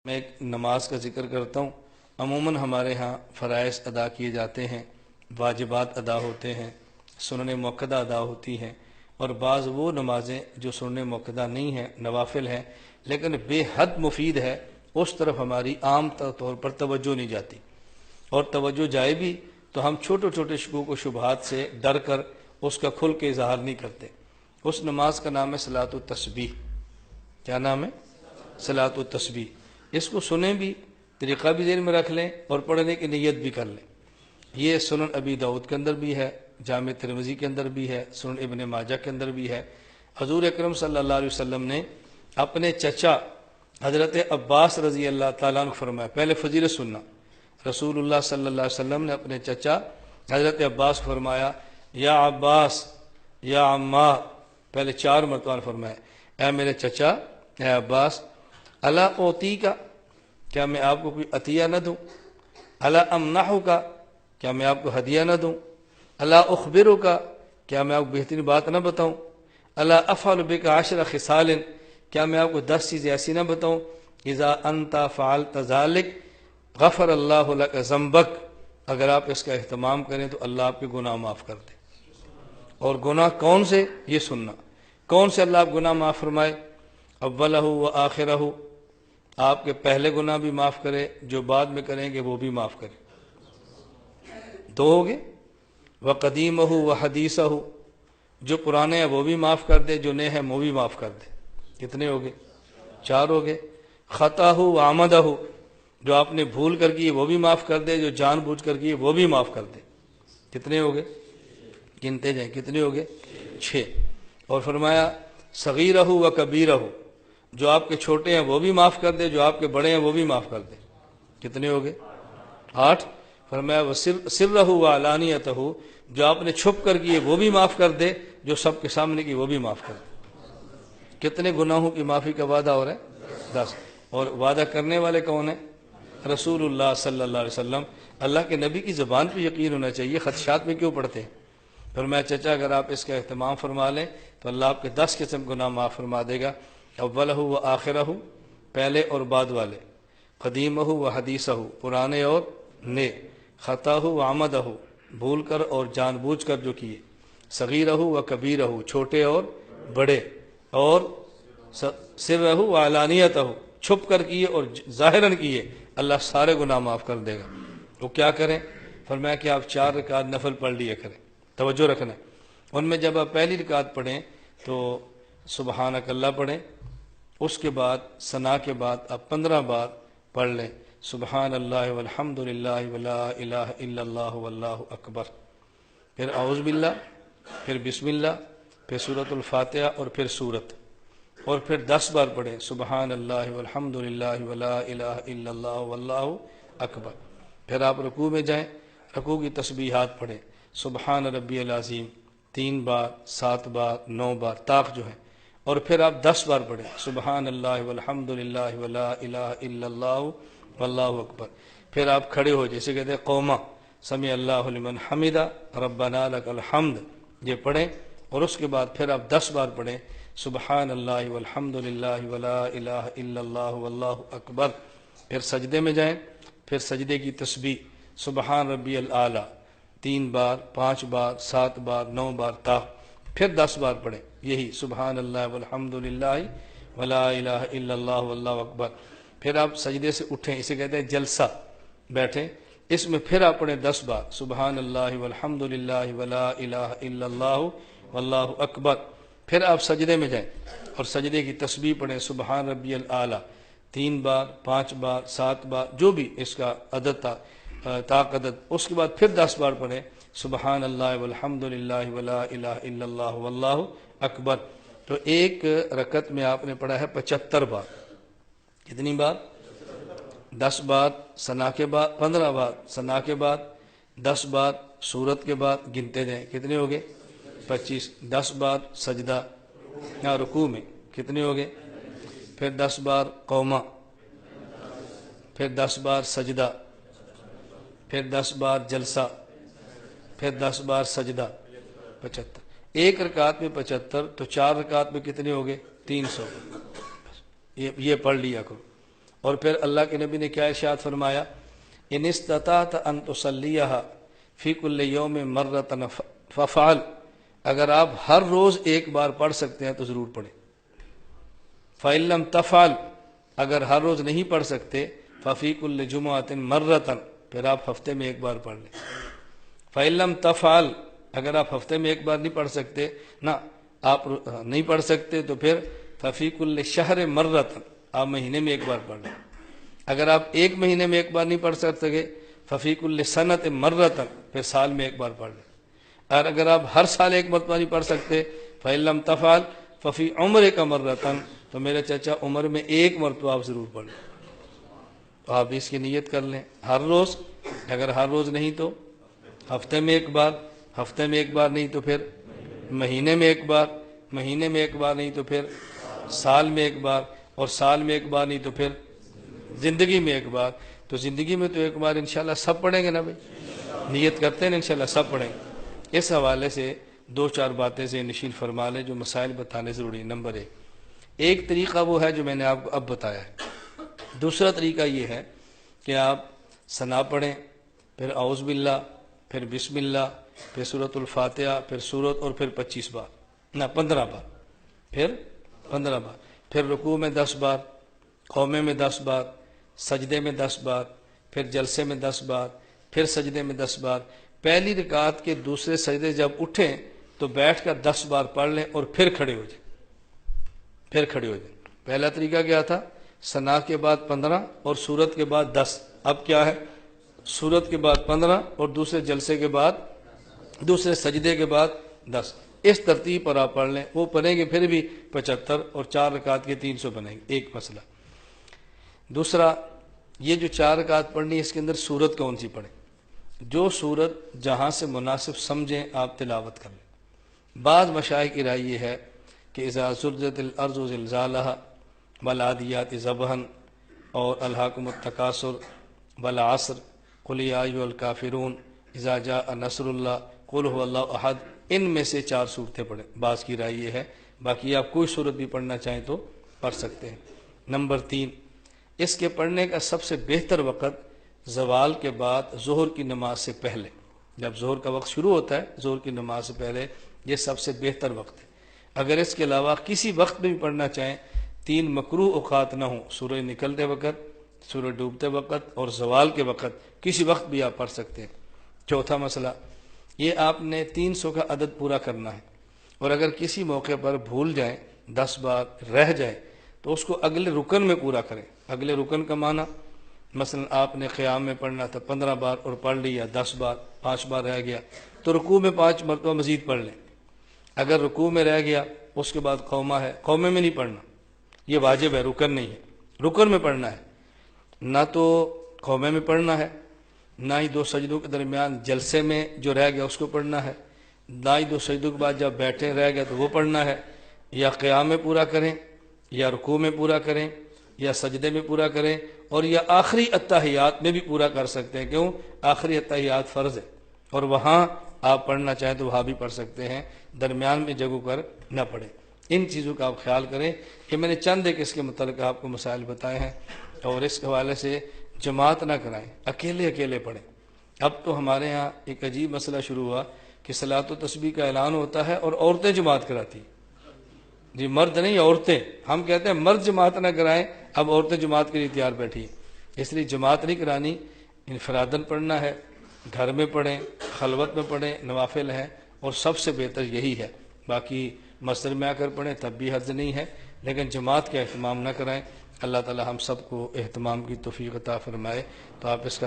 میں ایک نماز کا ذکر کرتا ہوں۔ عموماً ہمارے ہاں فرائض ادا کیے جاتے ہیں، واجبات ادا ہوتے ہیں، سنن موقدہ ادا ہوتی ہیں، اور بعض وہ نمازیں جو سنن موقدہ نہیں ہیں، نوافل ہیں، لیکن بے حد مفید ہے، اس طرف ہماری عام طور پر توجہ نہیں جاتی، اور توجہ جائے بھی تو ہم چھوٹے چھوٹے شکوک و شبہات سے ڈر کر اس کا کھل کے اظہار نہیں کرتے۔ اس نماز کا نام ہے صلاۃ التسبیح۔ کیا نام ہے؟ صلاۃ التسبیح۔ اس کو سنیں بھی، طریقہ بھی ذہن میں رکھ لیں، اور پڑھنے کی نیت بھی کر لیں۔ یہ سنن ابی داؤد کے اندر بھی ہے، جامع ترمذی کے اندر بھی ہے، سنن ابن ماجہ کے اندر بھی ہے۔ حضور اکرم صلی اللہ علیہ وسلم نے اپنے چچا حضرت عباس رضی اللہ تعالیٰ عنہ فرمایا، پہلے فضیلت سننا، رسول اللہ صلی اللہ علیہ وسلم نے اپنے چچا حضرت عباس کو فرمایا، یا عباس یا عمّا، پہلے 4 مرتبہ فرمایا، اے میرے چچا، اے عباس، الا اوتی کا، کیا میں آپ کو کوئی عطیہ نہ دوں؟ الا امنحو کا، کیا میں آپ کو ہدیہ نہ دوں؟ الا اخبرو کا، کیا میں آپ کو بہترین بات نہ بتاؤں؟ الا افعل بک 10 خصال، کیا میں آپ کو 10 چیزیں ایسی نہ بتاؤں؟ اذا انت فعلت ذلک غفر اللہ لک ذنبک، اگر آپ اس کا اہتمام کریں تو اللہ آپ کے گناہ معاف کر دے۔ اور گناہ کون سے؟ یہ سننا، کون سے اللہ آپ گناہ معاف فرمائے؟ اولہ و آخرہ، آپ کے پہلے گناہ بھی معاف کرے، جو بعد میں کریں گے وہ بھی معاف کرے، 2 ہو گئے۔ وقدیمہ و حدیثہ، جو پرانے ہیں وہ بھی معاف کر دے، جو نئے ہیں وہ بھی معاف کر دے، کتنے ہو گئے؟ 4 ہو گئے۔ خطاہ و عمدہ، جو آپ نے بھول کر کی وہ بھی معاف کر دے، جو جان بوجھ کر کی وہ بھی معاف کر دے، کتنے ہو گئے؟ گنتے جائیں، کتنے ہو گئے؟ 6۔ اور فرمایا صغیرہ و کبیرہ، جو آپ کے چھوٹے ہیں وہ بھی معاف کر دے، جو آپ کے بڑے ہیں وہ بھی معاف کر دے، کتنے ہو گئے؟ 8۔ فرمایا سرہ و علانیتہ، جو آپ نے چھپ کر کیے وہ بھی معاف کر دے، جو سب کے سامنے کی وہ بھی معاف کر دے۔ کتنے گناہوں کی معافی کا وعدہ ہو رہا ہے؟ 10۔ اور وعدہ کرنے والے کون ہیں؟ رسول اللہ صلی اللہ علیہ وسلم۔ اللہ کے نبی کی زبان پہ یقین ہونا چاہیے، خدشات میں کیوں پڑھتے ہیں؟ فرمایا چچا اگر آپ اس کا اہتمام فرما لیں تو اللہ آپ کے 10 قسم گناہ معاف فرما دے گا۔ اولہ و آخرہ، پہلے اور بعد والے، قدیمہ و حدیثہ، پرانے اور نئے، خطاہ و عمدہ، بھول کر اور جان بوجھ کر جو کیے، صغیرہ و کبیرہ، چھوٹے اور بڑے، اور سرہ و علانیتہ، چھپ کر کیے اور ظاہراً کیے، اللہ سارے گناہ معاف کر دے گا۔ وہ کیا کریں؟ فرمایا کہ آپ 4 رکعت نفل پڑھ لیا کریں، توجہ رکھنا۔ ان میں جب آپ پہلی رکعت پڑھیں تو سبحانک اللہ پڑھیں، اس کے بعد ثنا کے بعد آپ 15 بار پڑھ لیں، سبحان اللہ والحمد للہ ولا الہ الا اللہ واللہ اکبر، پھر اعوذ باللہ، پھر بسم اللہ، پھر سورۃ الفاتحہ، اور پھر سورت، اور پھر 10 بار پڑھیں سبحان اللہ والحمد للہ ولا الہ الا اللہ واللہ اکبر۔ پھر آپ رکوع میں جائیں، رکوع کی تسبیحات پڑھیں، سبحان ربی العظیم 3 بار، 7 بار، 9 بار طاق جو ہے، اور پھر آپ 10 بار پڑھیں سبحان اللہ والحمد للہ ولا الہ الا اللہ واللہ اکبر۔ پھر آپ کھڑے ہو، جیسے کہتے ہیں قوما، سمع اللہ لمن حمدہ ربنا لک الحمد، یہ پڑھیں، اور اس کے بعد پھر آپ 10 بار پڑھیں سبحان اللہ والحمد للہ ولا الہ الا اللہ واللہ اکبر۔ پھر سجدے میں جائیں، پھر سجدے کی تسبیح سبحان ربی الاعلیٰ 3 بار، 5 بار، 7 بار، 9 بار طاق، پھر 10 بار پڑھیں یہی سبحان اللہ والحمد للہ ولا الہ الا اللہ واللہ اکبر۔ پھر آپ سجدے سے اٹھیں، اسے کہتے ہیں جلسہ، بیٹھیں، اس میں پھر آپ پڑھیں 10 بار سبحان اللہ والحمد للہ ولا الہ الا اللہ واللہ اکبر۔ پھر آپ سجدے میں جائیں اور سجدے کی تسبیح پڑھیں سبحان ربی الاعلیٰ 3 بار، 5 بار، 7 بار، جو بھی اس کا عدد تھا طاق عدد۔ اس کے بعد پھر 10 بار پڑھیں سبحان اللہ والحمد للہ ولا الہ الا اللہ واللہ اکبر۔ تو ایک رکعت میں آپ نے پڑھا ہے 75 بار۔ کتنی بار؟ 10 بار ثنا کے بعد، 15 بار ثنا کے بعد، 10 بار سورت کے بعد، گنتے جائیں کتنے ہو گئے؟ 25۔ 10 بار سجدہ یا رکوع میں، کتنے ہو گئے؟ پھر 10 بار قوما، پھر 10 بار سجدہ، پھر 10 بار جلسہ، پھر 10 بار سجدہ، 75۔ ایک رکعت میں 75، تو 4 رکعت میں کتنے ہو گئے؟ 300۔ یہ پڑھ لیا کرو۔ اور پھر اللہ کے نبی نے کیا ارشاد فرمایا، ان استطعت ان تصلیھا فی کل یوم مرۃ فافعل، اگر آپ ہر روز ایک بار پڑھ سکتے ہیں تو ضرور پڑھیں۔ فإن لم تفعل، اگر ہر روز نہیں پڑھ سکتے، ففی کل جمعۃ مرۃ، پھر آپ ہفتے میں ایک بار پڑھ لیں۔ فإن لم تفعل، اگر آپ ہفتے میں ایک بار نہیں پڑھ سکتے، نہ آپ نہیں پڑھ سکتے، تو پھر ففی کل شہر مرۃ، آپ مہینے میں ایک بار پڑھ لیں۔ اگر آپ ایک مہینے میں ایک بار نہیں پڑھ سکتے، ففی کل سنۃ مرۃ، پھر سال میں ایک بار پڑھ لیں۔ اور اگر آپ ہر سال ایک مرتبہ نہیں پڑھ سکتے، فإن لم تفعل ففی عمرک مرۃ، تو میرے چچا عمر میں ایک مرتبہ آپ ضرور پڑھ لیں۔ تو آپ اس کی نیت کر لیں ہر روز، اگر ہر روز نہیں تو ہفتے میں ایک بار، ہفتے میں ایک بار نہیں تو پھر مہینے میں ایک بار، مہینے میں ایک بار نہیں تو پھر سال میں ایک بار، اور سال میں ایک بار نہیں تو پھر زندگی میں ایک بار۔ تو زندگی میں تو ایک بار انشاءاللہ سب پڑھیں گے نا بھائی، نیت کرتے ہیں انشاءاللہ سب پڑھیں گے۔ اس حوالے سے دو چار باتیں سے نشین فرما لیں جو مسائل بتانے ضروری ہیں۔ نمبر ایک طریقہ وہ ہے جو میں نے آپ کو اب بتایا ہے۔ دوسرا طریقہ یہ ہے کہ آپ ثنا پڑھیں، پھر اعوذ باللہ، پھر بسم اللہ، پھر سورۃ الفاتحہ، پھر سورت، اور پھر 25 بار، نہ 15 بار، پھر 15 بار، پھر رکوع میں 10 بار، قومے میں 10 بار، سجدے میں 10 بار، پھر جلسے میں 10 بار، پھر سجدے میں 10 بار۔ پہلی رکعت کے دوسرے سجدے جب اٹھیں تو بیٹھ کر 10 بار پڑھ لیں اور پھر کھڑے ہو جائیں، پھر کھڑے ہو جائیں۔ پہلا طریقہ کیا تھا؟ ثنا کے بعد 15 اور سورت کے بعد 10۔ اب کیا ہے؟ سورت کے بعد 15 اور دوسرے جلسے کے بعد، دوسرے سجدے کے بعد 10۔ اس ترتیب پر آپ پڑھ لیں، وہ پڑھیں گے پھر بھی 75، اور 4 رکعت کے 300 بنیں گے۔ ایک مسئلہ۔ دوسرا، یہ جو 4 رکعت پڑھنی ہے اس کے اندر سورت کون سی پڑھیں؟ جو سورت جہاں سے مناسب سمجھیں آپ تلاوت کر لیں۔ بعض مشائخ کی رائے یہ ہے کہ اذا زلزلت الارض زلزالها والعادیات ضبحا، اور الہاکم التکاثر والعصر، قل یا ایھا الکافرون، اذا جاء نصر اللہ، قل هو اللہ احد، ان میں سے 4 صورتیں پڑھیں۔ بعض کی رائے یہ ہے، باقی آپ کوئی صورت بھی پڑھنا چاہیں تو پڑھ سکتے ہیں۔ نمبر 3، اس کے پڑھنے کا سب سے بہتر وقت زوال کے بعد ظہر کی نماز سے پہلے، جب ظہر کا وقت شروع ہوتا ہے ظہر کی نماز سے پہلے، یہ سب سے بہتر وقت ہے۔ اگر اس کے علاوہ کسی وقت میں بھی پڑھنا چاہیں، 3 مکروہ اوقات نہ ہوں، سورج نکلتے وقت، سورج ڈوبتے وقت، اور زوال کے وقت، کسی وقت بھی آپ پڑھ سکتے ہیں۔ چوتھا مسئلہ، یہ آپ نے 300 کا عدد پورا کرنا ہے، اور اگر کسی موقع پر بھول جائیں، 10 بار رہ جائے، تو اس کو اگلے رکن میں پورا کریں۔ اگلے رکن کا معنی، مثلا آپ نے قیام میں پڑھنا تھا 15 بار اور پڑھ لیا 10 بار، 5 بار رہ گیا، تو رکوع میں 5 مرتبہ مزید پڑھ لیں۔ اگر رکوع میں رہ گیا، اس کے بعد قومہ ہے، قومے میں نہیں پڑھنا، یہ واجب ہے، رکن نہیں ہے، رکن میں پڑھنا ہے۔ نہ تو قومے میں پڑھنا ہے، نہ ہی 2 سجدوں کے درمیان جلسے میں جو رہ گیا اس کو پڑھنا ہے، نہ ہی 2 سجدوں کے بعد جب بیٹھے رہ گیا تو وہ پڑھنا ہے۔ یا قیام میں پورا کریں، یا رکوع میں پورا کریں، یا سجدے میں پورا کریں، اور یا آخری اتحیات میں بھی پورا کر سکتے ہیں۔ کیوں؟ آخری اتحیات فرض ہے، اور وہاں آپ پڑھنا چاہیں تو وہاں بھی پڑھ سکتے ہیں، درمیان میں جگہوں پر نہ پڑھیں۔ ان چیزوں کا آپ خیال کریں۔ کہ میں نے چند ایک اس کے متعلق آپ کو مسائل بتائے ہیں، اور اس حوالے سے جماعت نہ کرائیں، اکیلے اکیلے پڑھیں۔ اب تو ہمارے ہاں ایک عجیب مسئلہ شروع ہوا کہ صلاۃ و تسبیح کا اعلان ہوتا ہے اور عورتیں جماعت کراتی ہیں۔ جی مرد نہیں، عورتیں۔ ہم کہتے ہیں مرد جماعت نہ کرائیں، اب عورتیں جماعت کے لیے تیار بیٹھی ہیں۔ اس لیے جماعت نہیں کرانی، انفراداً پڑھنا ہے، گھر میں پڑھیں، خلوت میں پڑھیں، نوافل ہیں، اور سب سے بہتر یہی ہے۔ باقی مسجد میں آ کر پڑھیں تب بھی حرج نہیں ہے، لیکن جماعت کا اہتمام نہ کرائیں۔ اللہ تعالی ہم سب کو اہتمام کی توفیق عطا فرمائے۔ تو آپ اس کا